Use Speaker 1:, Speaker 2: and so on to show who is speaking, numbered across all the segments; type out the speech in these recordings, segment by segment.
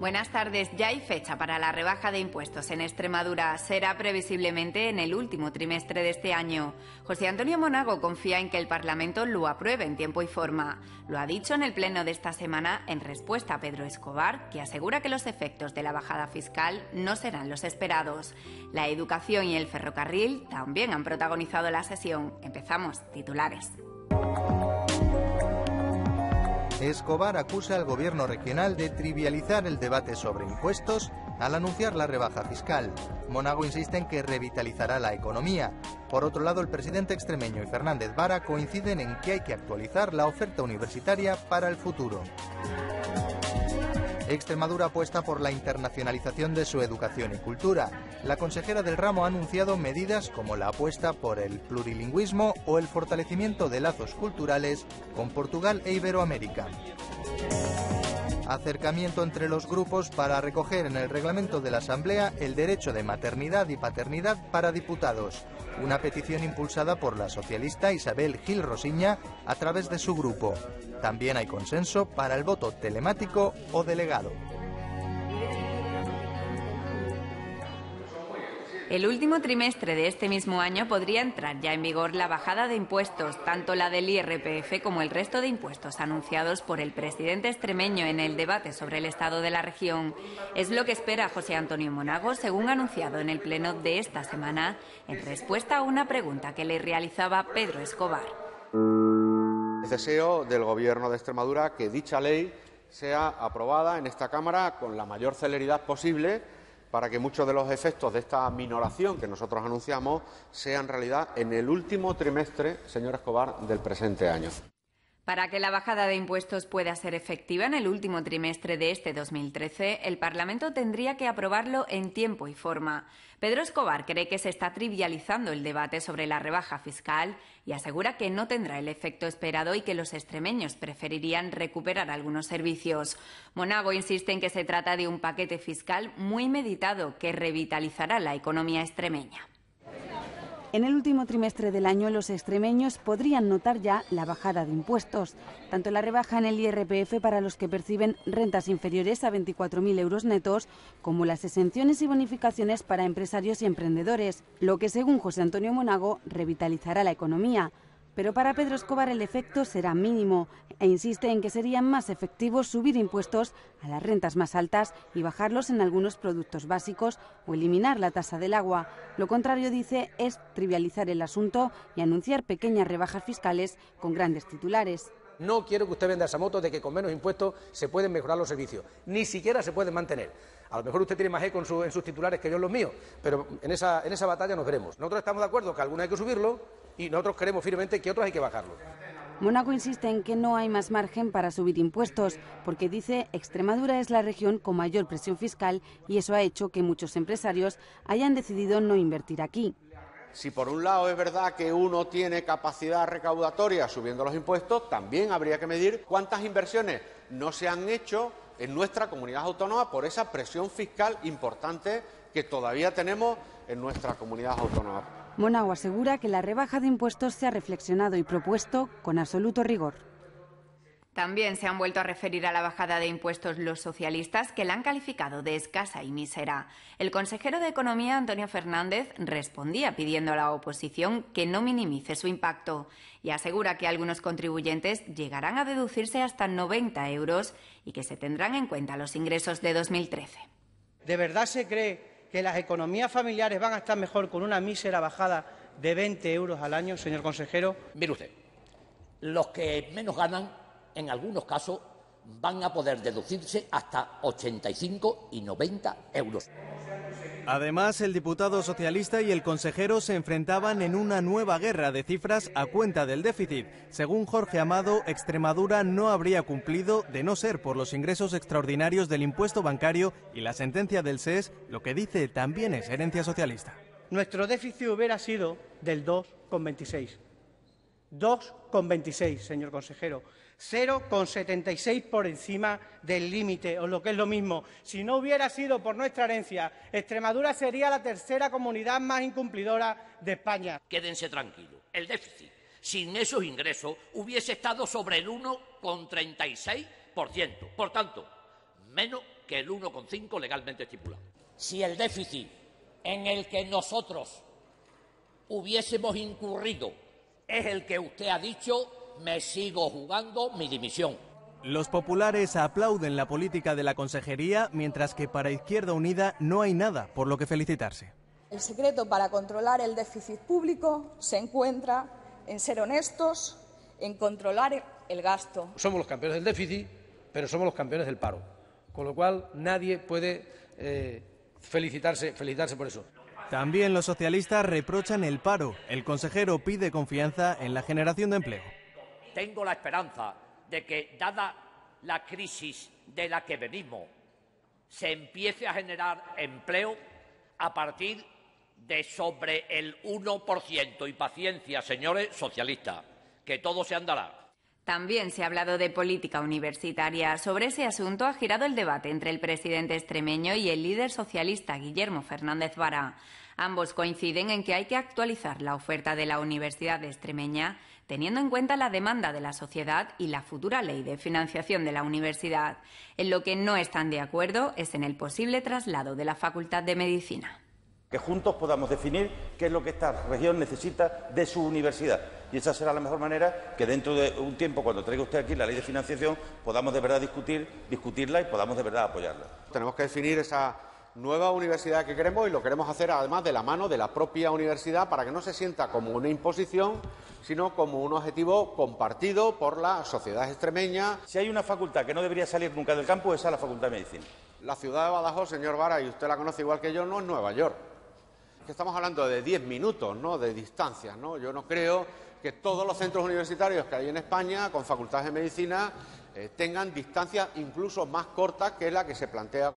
Speaker 1: Buenas tardes. Ya hay fecha para la rebaja de impuestos en Extremadura. Será previsiblemente en el último trimestre de este año. José Antonio Monago confía en que el Parlamento lo apruebe en tiempo y forma. Lo ha dicho en el pleno de esta semana en respuesta a Pedro Escobar, que asegura que los efectos de la bajada fiscal no serán los esperados. La educación y el ferrocarril también han protagonizado la sesión. Empezamos, titulares.
Speaker 2: Escobar acusa al gobierno regional de trivializar el debate sobre impuestos al anunciar la rebaja fiscal. Monago insiste en que revitalizará la economía. Por otro lado, el presidente extremeño y Fernández Vara coinciden en que hay que actualizar la oferta universitaria para el futuro. Extremadura apuesta por la internacionalización de su educación y cultura. La consejera del ramo ha anunciado medidas como la apuesta por el plurilingüismo o el fortalecimiento de lazos culturales con Portugal e Iberoamérica. Acercamiento entre los grupos para recoger en el reglamento de la Asamblea el derecho de maternidad y paternidad para diputados. Una petición impulsada por la socialista Isabel Gil Rosiña a través de su grupo. También hay consenso para el voto telemático o delegado.
Speaker 1: El último trimestre de este mismo año podría entrar ya en vigor la bajada de impuestos, tanto la del IRPF como el resto de impuestos anunciados por el presidente extremeño en el debate sobre el estado de la región. Es lo que espera José Antonio Monago, según anunciado en el pleno de esta semana, en respuesta a una pregunta que le realizaba Pedro Escobar.
Speaker 3: Es deseo del Gobierno de Extremadura que dicha ley sea aprobada en esta Cámara con la mayor celeridad posible, para que muchos de los efectos de esta minoración que nosotros anunciamos sean realidad en el último trimestre, señor Escobar, del presente año.
Speaker 1: Para que la bajada de impuestos pueda ser efectiva en el último trimestre de este 2013, el Parlamento tendría que aprobarlo en tiempo y forma. Pedro Escobar cree que se está trivializando el debate sobre la rebaja fiscal y asegura que no tendrá el efecto esperado y que los extremeños preferirían recuperar algunos servicios. Monago insiste en que se trata de un paquete fiscal muy meditado que revitalizará la economía extremeña.
Speaker 4: En el último trimestre del año, los extremeños podrían notar ya la bajada de impuestos, tanto la rebaja en el IRPF para los que perciben rentas inferiores a 24.000 euros netos, como las exenciones y bonificaciones para empresarios y emprendedores, lo que, según José Antonio Monago, revitalizará la economía. Pero para Pedro Escobar el efecto será mínimo e insiste en que sería más efectivo subir impuestos a las rentas más altas y bajarlos en algunos productos básicos o eliminar la tasa del agua. Lo contrario, dice, es trivializar el asunto y anunciar pequeñas rebajas fiscales con grandes titulares.
Speaker 5: No quiero que usted venda esa moto de que con menos impuestos se pueden mejorar los servicios, ni siquiera se pueden mantener. A lo mejor usted tiene más eco en sus titulares que yo en los míos, pero en esa batalla nos veremos. Nosotros estamos de acuerdo que algunos hay que subirlo y nosotros queremos firmemente que otros hay que bajarlo.
Speaker 4: Monago insiste en que no hay más margen para subir impuestos, porque dice Extremadura es la región con mayor presión fiscal y eso ha hecho que muchos empresarios hayan decidido no invertir aquí.
Speaker 3: Si por un lado es verdad que uno tiene capacidad recaudatoria subiendo los impuestos, también habría que medir cuántas inversiones no se han hecho en nuestra comunidad autónoma por esa presión fiscal importante que todavía tenemos en nuestra comunidad autónoma.
Speaker 4: Monago asegura que la rebaja de impuestos se ha reflexionado y propuesto con absoluto rigor.
Speaker 1: También se han vuelto a referir a la bajada de impuestos los socialistas, que la han calificado de escasa y mísera. El consejero de Economía, Antonio Fernández, respondía pidiendo a la oposición que no minimice su impacto y asegura que algunos contribuyentes llegarán a deducirse hasta 90 euros y que se tendrán en cuenta los ingresos de 2013.
Speaker 6: ¿De verdad se cree que las economías familiares van a estar mejor con una mísera bajada de 20 euros al año, señor consejero?
Speaker 7: Mire usted, los que menos ganan, en algunos casos, van a poder deducirse hasta 85 y 90 euros.
Speaker 8: Además, el diputado socialista y el consejero se enfrentaban en una nueva guerra de cifras a cuenta del déficit. Según Jorge Amado, Extremadura no habría cumplido de no ser por los ingresos extraordinarios del impuesto bancario y la sentencia del SES, lo que dice también es herencia socialista.
Speaker 6: Nuestro déficit hubiera sido del 2,26. 2,26, señor consejero. 0,76 por encima del límite, o lo que es lo mismo. Si no hubiera sido por nuestra herencia, Extremadura sería la tercera comunidad más incumplidora de España.
Speaker 7: Quédense tranquilos, el déficit sin esos ingresos hubiese estado sobre el 1,36%. Por tanto, menos que el 1,5 legalmente estipulado. Si el déficit en el que nosotros hubiésemos incurrido es el que usted ha dicho, me sigo jugando mi dimisión.
Speaker 8: Los populares aplauden la política de la consejería, mientras que para Izquierda Unida no hay nada por lo que felicitarse.
Speaker 9: El secreto para controlar el déficit público se encuentra en ser honestos, en controlar el gasto.
Speaker 5: Somos los campeones del déficit, pero somos los campeones del paro, con lo cual nadie puede felicitarse por eso.
Speaker 8: También los socialistas reprochan el paro. El consejero pide confianza en la generación de empleo.
Speaker 7: Tengo la esperanza de que, dada la crisis de la que venimos, se empiece a generar empleo a partir de sobre el 1%. Y paciencia, señores socialistas, que todo se andará.
Speaker 1: También se ha hablado de política universitaria. Sobre ese asunto ha girado el debate entre el presidente extremeño y el líder socialista Guillermo Fernández Vara. Ambos coinciden en que hay que actualizar la oferta de la Universidad Extremeña, teniendo en cuenta la demanda de la sociedad y la futura ley de financiación de la universidad. En lo que no están de acuerdo es en el posible traslado de la Facultad de Medicina.
Speaker 10: Que juntos podamos definir qué es lo que esta región necesita de su universidad. Y esa será la mejor manera que dentro de un tiempo, cuando traiga usted aquí la ley de financiación, podamos de verdad discutirla y podamos de verdad apoyarla.
Speaker 3: Tenemos que definir esa nueva universidad que queremos y lo queremos hacer además de la mano de la propia universidad para que no se sienta como una imposición, sino como un objetivo compartido por la sociedad extremeña.
Speaker 10: Si hay una facultad que no debería salir nunca del campus, esa es la Facultad de Medicina.
Speaker 3: La ciudad de Badajoz, señor Vara, y usted la conoce igual que yo, no es Nueva York. Que estamos hablando de 10 minutos, ¿no?, de distancia, ¿no? Yo no creo que todos los centros universitarios que hay en España con facultades de medicina tengan distancias incluso más cortas que la que se plantea.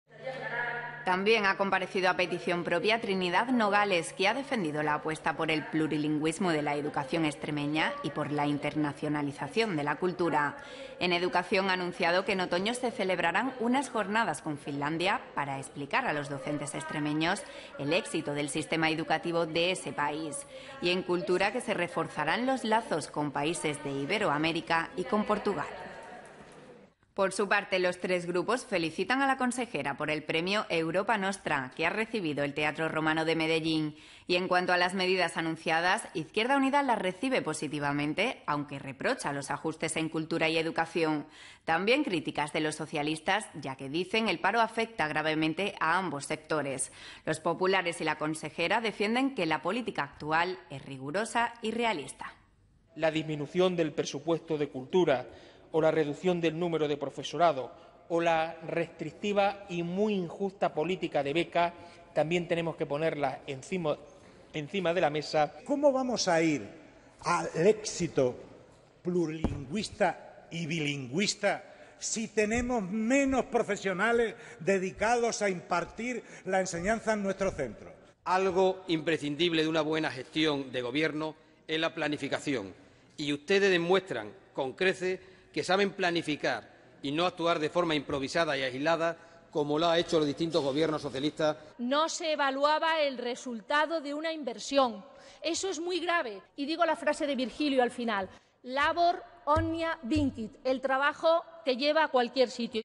Speaker 1: También ha comparecido a petición propia Trinidad Nogales, que ha defendido la apuesta por el plurilingüismo de la educación extremeña y por la internacionalización de la cultura. En educación ha anunciado que en otoño se celebrarán unas jornadas con Finlandia para explicar a los docentes extremeños el éxito del sistema educativo de ese país. Y en cultura que se reforzarán los lazos con países de Iberoamérica y con Portugal. Por su parte, los tres grupos felicitan a la consejera por el premio Europa Nostra, que ha recibido el Teatro Romano de Medellín. Y en cuanto a las medidas anunciadas, Izquierda Unida las recibe positivamente, aunque reprocha los ajustes en cultura y educación. También críticas de los socialistas, ya que dicen el paro afecta gravemente a ambos sectores. Los populares y la consejera defienden que la política actual es rigurosa y realista.
Speaker 11: La disminución del presupuesto de cultura o la reducción del número de profesorado o la restrictiva y muy injusta política de becas, también tenemos que ponerla encima de la mesa.
Speaker 12: ¿Cómo vamos a ir al éxito plurilingüista y bilingüista si tenemos menos profesionales dedicados a impartir la enseñanza en nuestros centros?
Speaker 13: Algo imprescindible de una buena gestión de gobierno es la planificación, y ustedes demuestran con creces que saben planificar y no actuar de forma improvisada y aislada como lo ha hecho los distintos gobiernos socialistas.
Speaker 14: No se evaluaba el resultado de una inversión. Eso es muy grave. Y digo la frase de Virgilio al final: labor omnia vincit, el trabajo que lleva a cualquier sitio.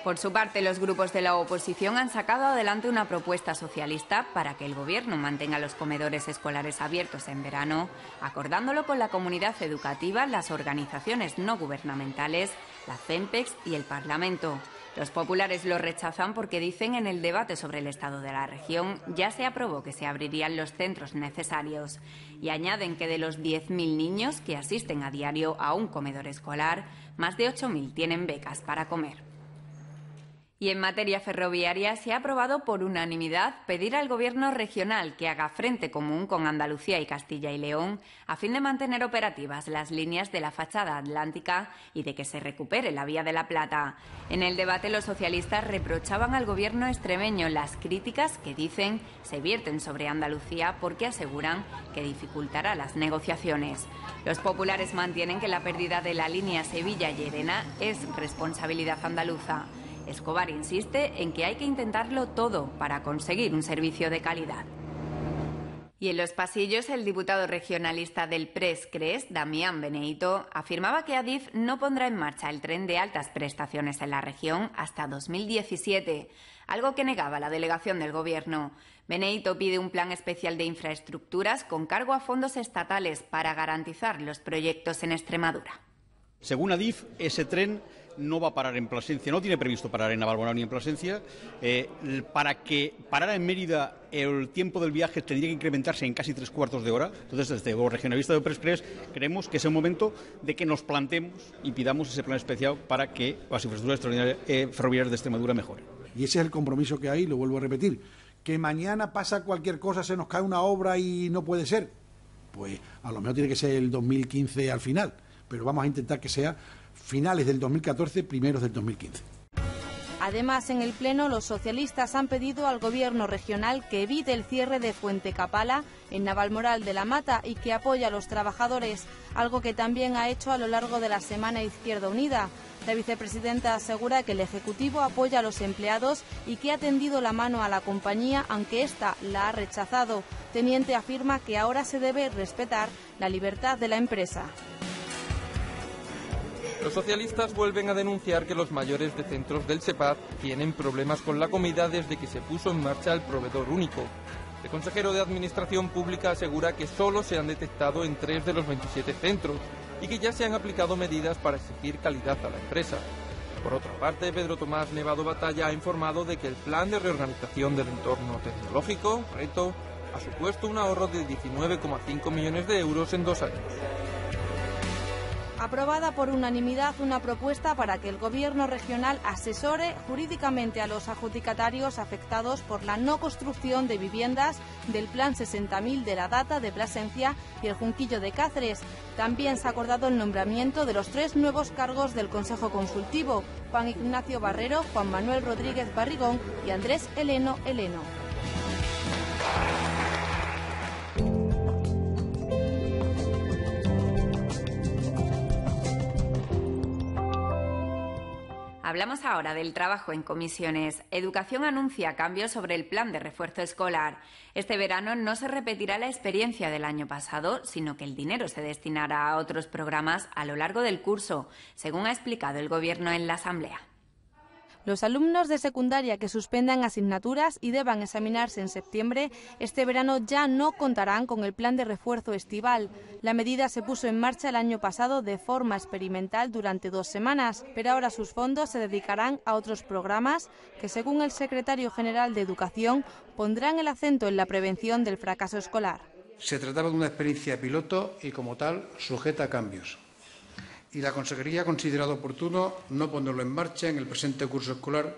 Speaker 1: Por su parte, los grupos de la oposición han sacado adelante una propuesta socialista para que el Gobierno mantenga los comedores escolares abiertos en verano, acordándolo con la comunidad educativa, las organizaciones no gubernamentales, la CEMPEX y el Parlamento. Los populares lo rechazan porque dicen en el debate sobre el estado de la región ya se aprobó que se abrirían los centros necesarios. Y añaden que de los 10.000 niños que asisten a diario a un comedor escolar, más de 8.000 tienen becas para comer. Y en materia ferroviaria se ha aprobado por unanimidad pedir al Gobierno regional que haga frente común con Andalucía y Castilla y León a fin de mantener operativas las líneas de la fachada atlántica y de que se recupere la Vía de la Plata. En el debate los socialistas reprochaban al Gobierno extremeño las críticas que dicen se vierten sobre Andalucía porque aseguran que dificultará las negociaciones. Los populares mantienen que la pérdida de la línea Sevilla-Llerena es responsabilidad andaluza. Escobar insiste en que hay que intentarlo todo para conseguir un servicio de calidad. Y en los pasillos, el diputado regionalista del PRES-CRES, Damián Beneito, afirmaba que Adif no pondrá en marcha el tren de altas prestaciones en la región hasta 2017, algo que negaba la delegación del Gobierno. Beneito pide un plan especial de infraestructuras con cargo a fondos estatales para garantizar los proyectos en Extremadura.
Speaker 15: Según Adif, ese tren no va a parar en Plasencia, no tiene previsto parar en Navalmoral ni en Plasencia. Para que parara en Mérida, el tiempo del viaje tendría que incrementarse en casi 3/4 de hora. Entonces, desde el regionalista de PRES-CRES creemos que es el momento de que nos planteemos y pidamos ese plan especial para que las infraestructuras ferroviarias de Extremadura mejoren.
Speaker 16: Y ese es el compromiso que hay, lo vuelvo a repetir. Que mañana pasa cualquier cosa, se nos cae una obra y no puede ser. Pues a lo mejor tiene que ser el 2015 al final, pero vamos a intentar que sea finales del 2014, primeros del 2015.
Speaker 17: Además, en el Pleno, los socialistas han pedido al Gobierno regional que evite el cierre de Fuentecapala en Navalmoral de la Mata y que apoye a los trabajadores, algo que también ha hecho a lo largo de la semana Izquierda Unida. La vicepresidenta asegura que el Ejecutivo apoya a los empleados y que ha tendido la mano a la compañía, aunque ésta la ha rechazado. Teniente afirma que ahora se debe respetar la libertad de la empresa.
Speaker 18: Los socialistas vuelven a denunciar que los mayores de centros del SEPAD tienen problemas con la comida desde que se puso en marcha el proveedor único. El consejero de Administración Pública asegura que solo se han detectado en 3 de los 27 centros y que ya se han aplicado medidas para exigir calidad a la empresa. Por otra parte, Pedro Tomás Nevado Batalla ha informado de que el plan de reorganización del entorno tecnológico, RETO, ha supuesto un ahorro de 19,5 millones de euros en 2 años.
Speaker 17: Aprobada por unanimidad una propuesta para que el Gobierno regional asesore jurídicamente a los adjudicatarios afectados por la no construcción de viviendas del Plan 60.000 de la Data de Plasencia y el Junquillo de Cáceres. También se ha acordado el nombramiento de los 3 nuevos cargos del Consejo Consultivo: Juan Ignacio Barrero, Juan Manuel Rodríguez Barrigón y Andrés Heleno.
Speaker 1: Hablamos ahora del trabajo en comisiones. Educación anuncia cambios sobre el plan de refuerzo escolar. Este verano no se repetirá la experiencia del año pasado, sino que el dinero se destinará a otros programas a lo largo del curso, según ha explicado el Gobierno en la Asamblea.
Speaker 17: Los alumnos de secundaria que suspendan asignaturas y deban examinarse en septiembre, este verano ya no contarán con el plan de refuerzo estival. La medida se puso en marcha el año pasado de forma experimental durante 2 semanas, pero ahora sus fondos se dedicarán a otros programas que, según el secretario general de Educación, pondrán el acento en la prevención del fracaso escolar.
Speaker 19: Se trataba de una experiencia piloto y, como tal, sujeta a cambios. Y la Consejería ha considerado oportuno no ponerlo en marcha en el presente curso escolar,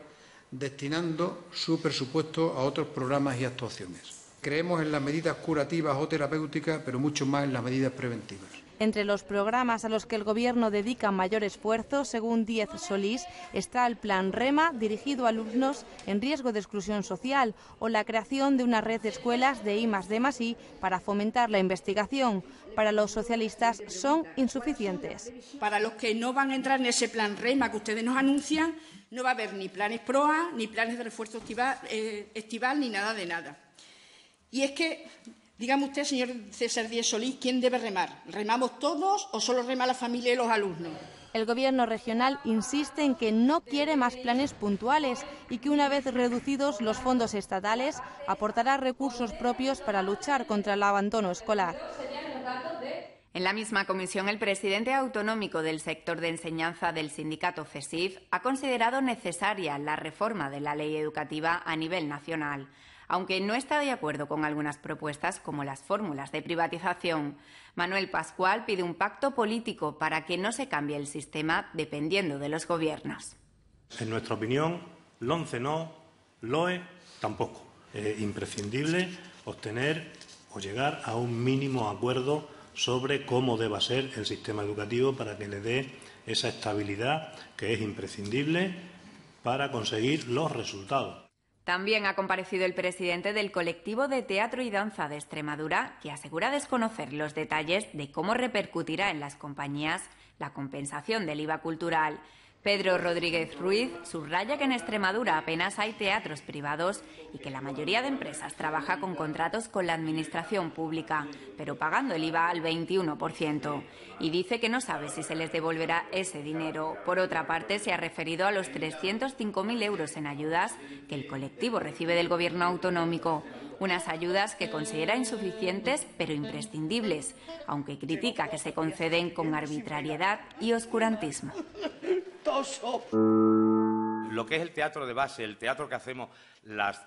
Speaker 19: destinando su presupuesto a otros programas y actuaciones. Creemos en las medidas curativas o terapéuticas, pero mucho más en las medidas preventivas.
Speaker 17: Entre los programas a los que el Gobierno dedica mayor esfuerzo, según Díez Solís, está el Plan REMA, dirigido a alumnos en riesgo de exclusión social, o la creación de una red de escuelas de I+D+I para fomentar la investigación. Para los socialistas son insuficientes.
Speaker 20: Para los que no van a entrar en ese Plan REMA que ustedes nos anuncian, no va a haber ni planes PROA, ni planes de refuerzo estival, ni nada de nada. Y es que, dígame usted, señor César Díez Solís, ¿quién debe remar? ¿Remamos todos o solo rema la familia y los alumnos?
Speaker 17: El Gobierno regional insiste en que no quiere más planes puntuales y que, una vez reducidos los fondos estatales, aportará recursos propios para luchar contra el abandono escolar.
Speaker 1: En la misma comisión, el presidente autonómico del sector de enseñanza del sindicato CESIF ha considerado necesaria la reforma de la ley educativa a nivel nacional, aunque no está de acuerdo con algunas propuestas como las fórmulas de privatización. Manuel Pascual pide un pacto político para que no se cambie el sistema dependiendo de los gobiernos.
Speaker 21: En nuestra opinión, LOMCE no, LOE tampoco. Es imprescindible obtener o llegar a un mínimo acuerdo sobre cómo deba ser el sistema educativo para que le dé esa estabilidad que es imprescindible para conseguir los resultados.
Speaker 1: También ha comparecido el presidente del colectivo de teatro y danza de Extremadura, que asegura desconocer los detalles de cómo repercutirá en las compañías la compensación del IVA cultural. Pedro Rodríguez Ruiz subraya que en Extremadura apenas hay teatros privados y que la mayoría de empresas trabaja con contratos con la administración pública, pero pagando el IVA al 21%. Y dice que no sabe si se les devolverá ese dinero. Por otra parte, se ha referido a los 305.000 euros en ayudas que el colectivo recibe del Gobierno autonómico. Unas ayudas que considera insuficientes pero imprescindibles, aunque critica que se conceden con arbitrariedad y oscurantismo.
Speaker 2: Lo que es el teatro de base, el teatro que hacemos las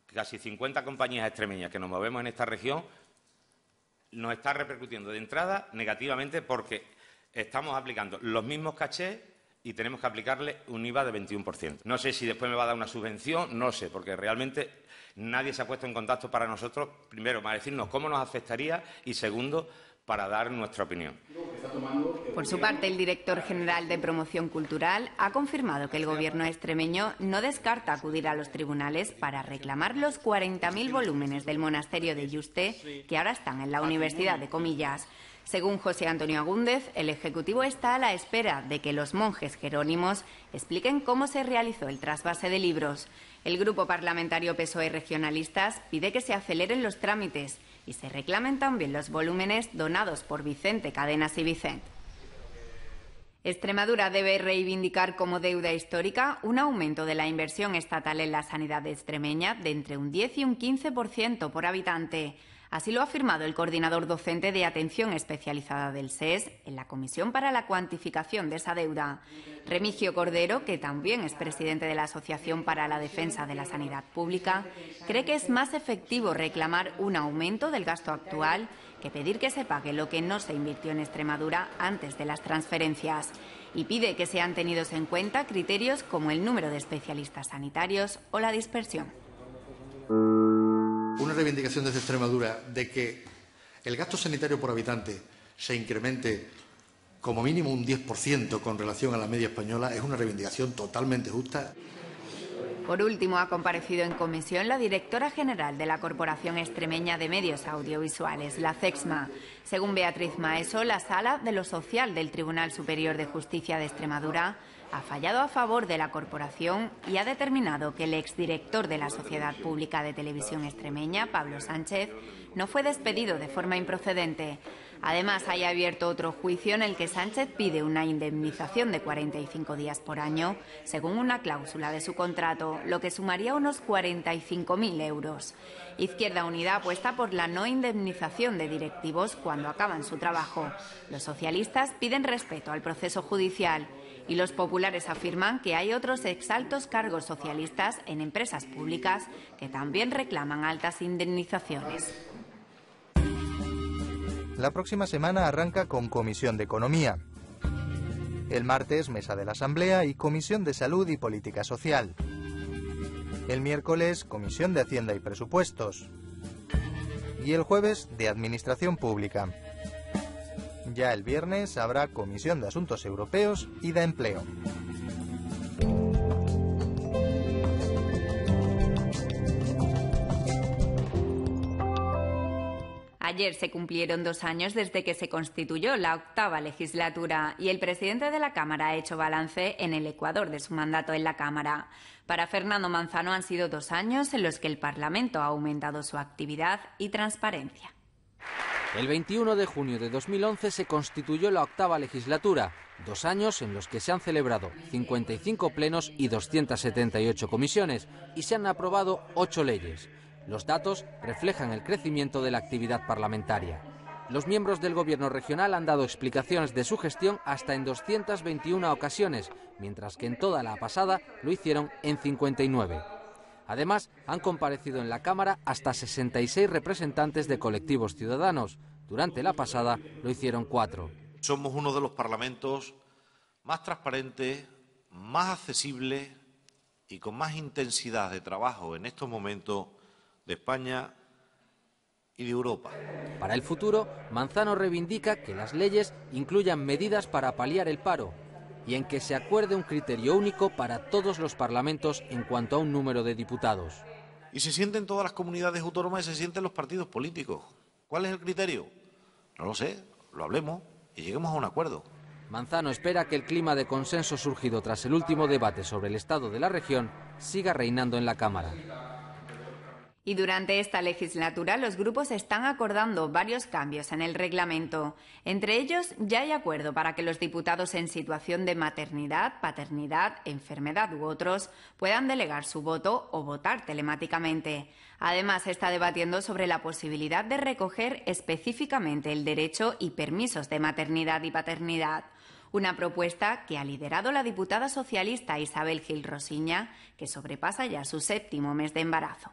Speaker 2: casi 50 compañías extremeñas que nos movemos en esta región, nos está repercutiendo de entrada negativamente porque estamos aplicando los mismos cachés y tenemos que aplicarle un IVA de 21%. No sé si después me va a dar una subvención, no sé, porque realmente nadie se ha puesto en contacto para nosotros, primero, para decirnos cómo nos afectaría y, segundo, para dar nuestra opinión.
Speaker 1: Por su parte, el director general de Promoción Cultural ha confirmado que el Gobierno extremeño no descarta acudir a los tribunales para reclamar los 40.000 volúmenes del monasterio de Yuste que ahora están en la Universidad de Comillas. Según José Antonio Agúndez, el Ejecutivo está a la espera de que los monjes jerónimos expliquen cómo se realizó el trasvase de libros. El Grupo Parlamentario PSOE Regionalistas pide que se aceleren los trámites y se reclamen también los volúmenes donados por Vicente Cadenas y Vicent. Extremadura debe reivindicar como deuda histórica un aumento de la inversión estatal en la sanidad extremeña de entre un 10 y un 15% por habitante. Así lo ha afirmado el coordinador docente de Atención Especializada del SES en la Comisión para la Cuantificación de esa deuda. Remigio Cordero, que también es presidente de la Asociación para la Defensa de la Sanidad Pública, cree que es más efectivo reclamar un aumento del gasto actual que pedir que se pague lo que no se invirtió en Extremadura antes de las transferencias. Y pide que sean tenidos en cuenta criterios como el número de especialistas sanitarios o la dispersión.
Speaker 22: Una reivindicación desde Extremadura de que el gasto sanitario por habitante se incremente como mínimo un 10% con relación a la media española es una reivindicación totalmente justa.
Speaker 1: Por último, ha comparecido en comisión la directora general de la Corporación Extremeña de Medios Audiovisuales, la CEXMA. Según Beatriz Maeso, la Sala de lo Social del Tribunal Superior de Justicia de Extremadura ha fallado a favor de la corporación y ha determinado que el exdirector de la Sociedad Pública de Televisión Extremeña, Pablo Sánchez, no fue despedido de forma improcedente. Además, hay abierto otro juicio en el que Sánchez pide una indemnización de 45 días por año, según una cláusula de su contrato, lo que sumaría unos 45.000 euros. Izquierda Unida apuesta por la no indemnización de directivos cuando acaban su trabajo. Los socialistas piden respeto al proceso judicial. Y los populares afirman que hay otros exaltos cargos socialistas en empresas públicas que también reclaman altas indemnizaciones.
Speaker 23: La próxima semana arranca con Comisión de Economía. El martes, Mesa de la Asamblea y Comisión de Salud y Política Social. El miércoles, Comisión de Hacienda y Presupuestos. Y el jueves, de Administración Pública. Ya el viernes habrá Comisión de Asuntos Europeos y de Empleo.
Speaker 1: Ayer se cumplieron 2 años desde que se constituyó la 8ª legislatura y el presidente de la Cámara ha hecho balance en el ecuador de su mandato en la Cámara. Para Fernando Manzano han sido 2 años en los que el Parlamento ha aumentado su actividad y transparencia.
Speaker 24: El 21 de junio de 2011 se constituyó la 8ª legislatura, 2 años en los que se han celebrado 55 plenos y 278 comisiones y se han aprobado 8 leyes. Los datos reflejan el crecimiento de la actividad parlamentaria. Los miembros del Gobierno regional han dado explicaciones de su gestión hasta en 221 ocasiones, mientras que en toda la pasada lo hicieron en 59. Además, han comparecido en la Cámara hasta 66 representantes de colectivos ciudadanos. Durante la pasada lo hicieron 4.
Speaker 25: Somos uno de los parlamentos más transparentes, más accesibles y con más intensidad de trabajo en estos momentos de España y de Europa.
Speaker 24: Para el futuro, Manzano reivindica que las leyes incluyan medidas para paliar el paro y en que se acuerde un criterio único para todos los parlamentos en cuanto a un número de diputados.
Speaker 25: Y se sienten todas las comunidades autónomas y se sienten los partidos políticos. ¿Cuál es el criterio? No lo sé, lo hablemos y lleguemos a un acuerdo.
Speaker 24: Manzano espera que el clima de consenso surgido tras el último debate sobre el estado de la región siga reinando en la Cámara.
Speaker 1: Y durante esta legislatura los grupos están acordando varios cambios en el reglamento. Entre ellos ya hay acuerdo para que los diputados en situación de maternidad, paternidad, enfermedad u otros puedan delegar su voto o votar telemáticamente. Además, se está debatiendo sobre la posibilidad de recoger específicamente el derecho y permisos de maternidad y paternidad. Una propuesta que ha liderado la diputada socialista Isabel Gil Rosiña, que sobrepasa ya su 7º mes de embarazo.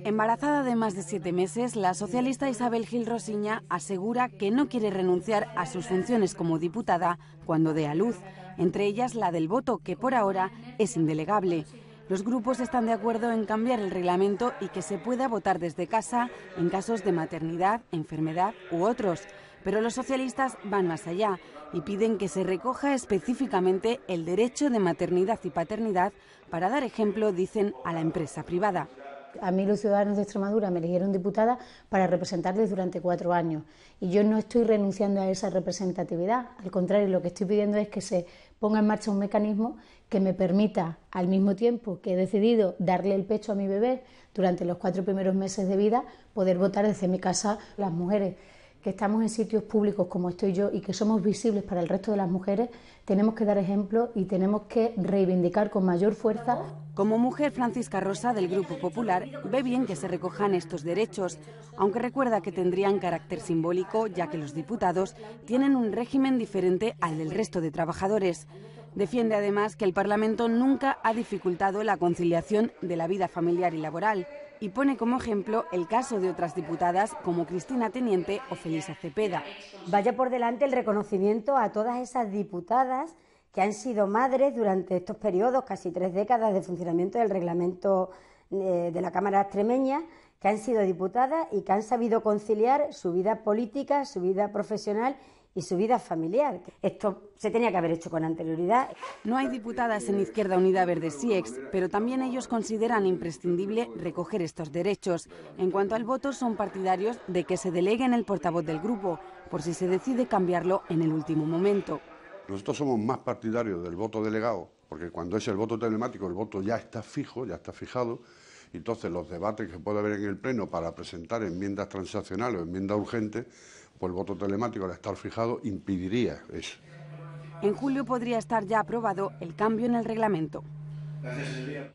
Speaker 4: Embarazada de más de 7 meses, la socialista Isabel Gil Rosiña asegura que no quiere renunciar a sus funciones como diputada cuando dé a luz, entre ellas la del voto, que por ahora es indelegable. Los grupos están de acuerdo en cambiar el reglamento y que se pueda votar desde casa en casos de maternidad, enfermedad u otros. Pero los socialistas van más allá y piden que se recoja específicamente el derecho de maternidad y paternidad para dar ejemplo, dicen, a la empresa privada.
Speaker 5: A mí los ciudadanos de Extremadura me eligieron diputada para representarles durante 4 años y yo no estoy renunciando a esa representatividad. Al contrario, lo que estoy pidiendo es que se ponga en marcha un mecanismo que me permita, al mismo tiempo que he decidido darle el pecho a mi bebé durante los 4 primeros meses de vida, poder votar desde mi casa. Las mujeres que estamos en sitios públicos como estoy yo y que somos visibles para el resto de las mujeres, tenemos que dar ejemplo y tenemos que reivindicar con mayor fuerza.
Speaker 4: Como mujer, Francisca Rosa, del Grupo Popular, ve bien que se recojan estos derechos, aunque recuerda que tendrían carácter simbólico, ya que los diputados tienen un régimen diferente al del resto de trabajadores. Defiende además que el Parlamento nunca ha dificultado la conciliación de la vida familiar y laboral y pone como ejemplo el caso de otras diputadas como Cristina Teniente o Felisa Cepeda.
Speaker 6: Vaya por delante el reconocimiento a todas esas diputadas que han sido madres durante estos periodos, casi 3 décadas de funcionamiento del reglamento de la Cámara extremeña, que han sido diputadas y que han sabido conciliar su vida política, su vida profesional y su vida familiar. Esto se tenía que haber hecho con anterioridad.
Speaker 4: No hay diputadas en Izquierda Unida Verde Siex, pero también ellos consideran imprescindible recoger estos derechos. En cuanto al voto, son partidarios de que se delegue en el portavoz del grupo, por si se decide cambiarlo en el último momento.
Speaker 8: Nosotros somos más partidarios del voto delegado, porque cuando es el voto telemático, el voto ya está fijo, ya está fijado. Entonces, los debates que puede haber en el Pleno para presentar enmiendas transaccionales o enmiendas urgentes, pues el voto telemático, al estar fijado, impediría eso.
Speaker 4: En julio podría estar ya aprobado el cambio en el reglamento.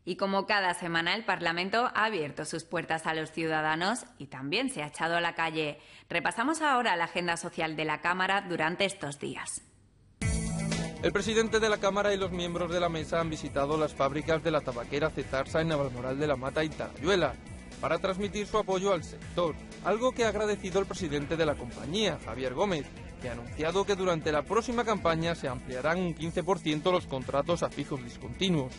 Speaker 1: Y como cada semana, el Parlamento ha abierto sus puertas a los ciudadanos y también se ha echado a la calle. Repasamos ahora la agenda social de la Cámara durante estos días.
Speaker 18: El presidente de la Cámara y los miembros de la mesa han visitado las fábricas de la tabaquera Cetarsa en Navalmoral de la Mata y Talayuela para transmitir su apoyo al sector, algo que ha agradecido el presidente de la compañía, Javier Gómez, que ha anunciado que durante la próxima campaña se ampliarán un 15% los contratos a fijos discontinuos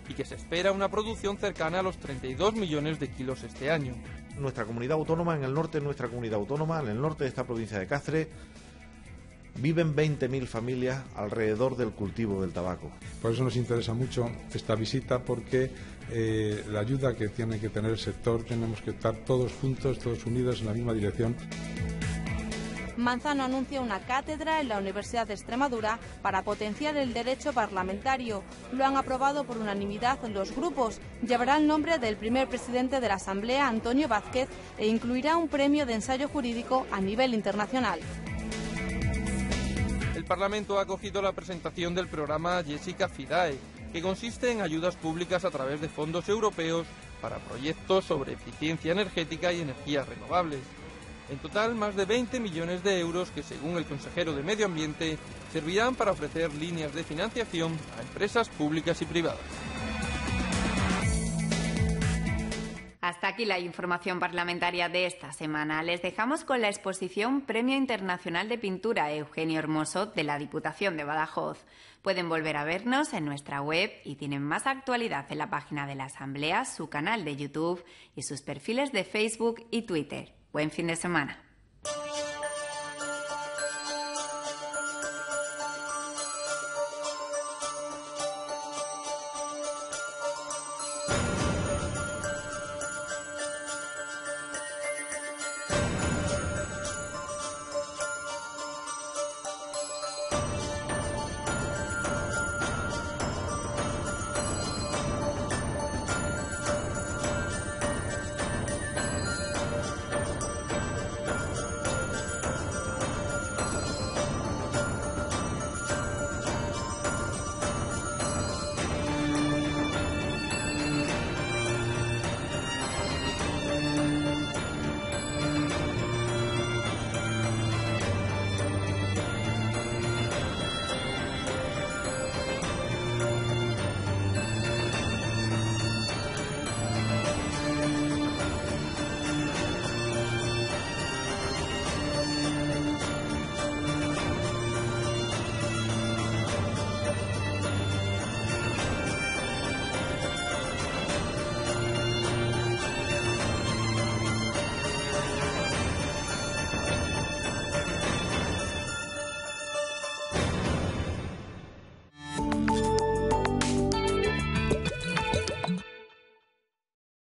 Speaker 18: y que se espera una producción cercana a los 32 millones de kilos este año.
Speaker 9: Nuestra comunidad autónoma, en el norte de nuestra comunidad autónoma, en el norte de esta provincia de Cáceres, viven 20.000 familias alrededor del cultivo del tabaco.
Speaker 26: Por eso nos interesa mucho esta visita, porque la ayuda que tiene que tener el sector, tenemos que estar todos juntos, todos unidos en la misma dirección.
Speaker 17: Manzano anuncia una cátedra en la Universidad de Extremadura para potenciar el derecho parlamentario. Lo han aprobado por unanimidad los grupos. Llevará el nombre del primer presidente de la Asamblea, Antonio Vázquez, e incluirá un premio de ensayo jurídico a nivel internacional.
Speaker 18: El Parlamento ha acogido la presentación del programa Jessica Fidae, que consiste en ayudas públicas a través de fondos europeos para proyectos sobre eficiencia energética y energías renovables. En total, más de 20 millones de euros que, según el consejero de Medio Ambiente, servirán para ofrecer líneas de financiación a empresas públicas y privadas.
Speaker 1: Hasta aquí la información parlamentaria de esta semana. Les dejamos con la exposición Premio Internacional de Pintura Eugenio Hermoso de la Diputación de Badajoz. Pueden volver a vernos en nuestra web y tienen más actualidad en la página de la Asamblea, su canal de YouTube y sus perfiles de Facebook y Twitter. Buen fin de semana.